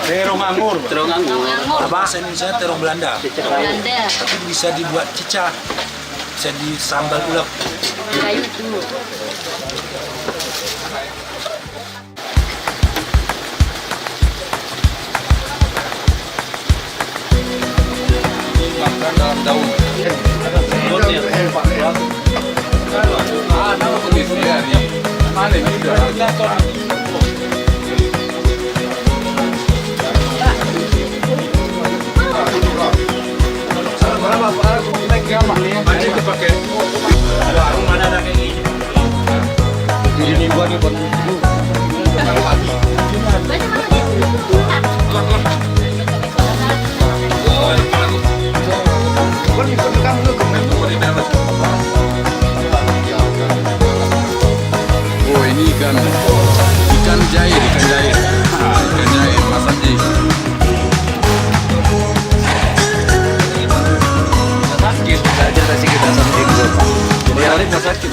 Terong anggur. Terong anggur. Bahasa Indonesia terong Belanda. Belanda. Tapi bisa dibuat cicah. Bisa disambal ulek. Kayu itu. Makan dalam daun. Warung mana ada kayak gini? Ini gua nih buat oh ini ikan jair Mas Anji.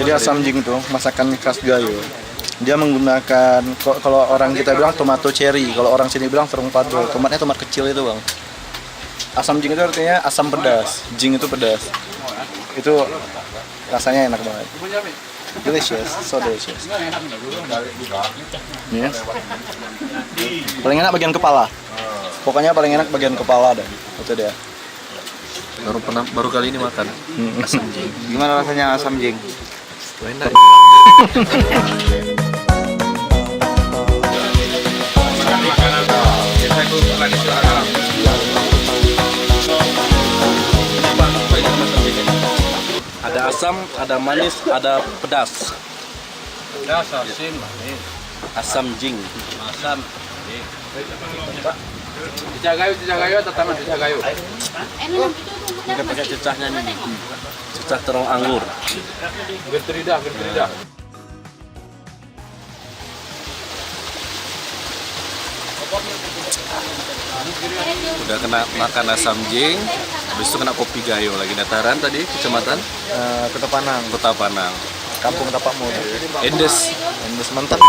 Jadi asam jing itu masakan khas Gayo. Dia menggunakan kalau orang kita bilang tomato cherry, kalau orang sini bilang terung padul. Tomatnya tomat kecil itu, Bang. Asam jing itu artinya asam pedas. Jing itu pedas. Itu rasanya enak banget. Delicious, so delicious. Yes. Paling enak bagian kepala. Pokoknya paling enak bagian kepala dah. Itu dia. Baru kali ini makan asam jing. Gimana rasanya asam jing? Enak. Ada asam, ada manis, ada pedas. Pedas, asin, manis. Asam jing. Asam. Cicagayo, tataman cicagayo. Kita pakai cecahnya nih. Cecah terong anggur. Gertrida. Udah kena makan asam jing, habis itu kena kopi gayo lagi. Dataran tadi, kecamatan Kota Panang, Kota Panang. Kampung Tapak Muda. Endes. Mantap.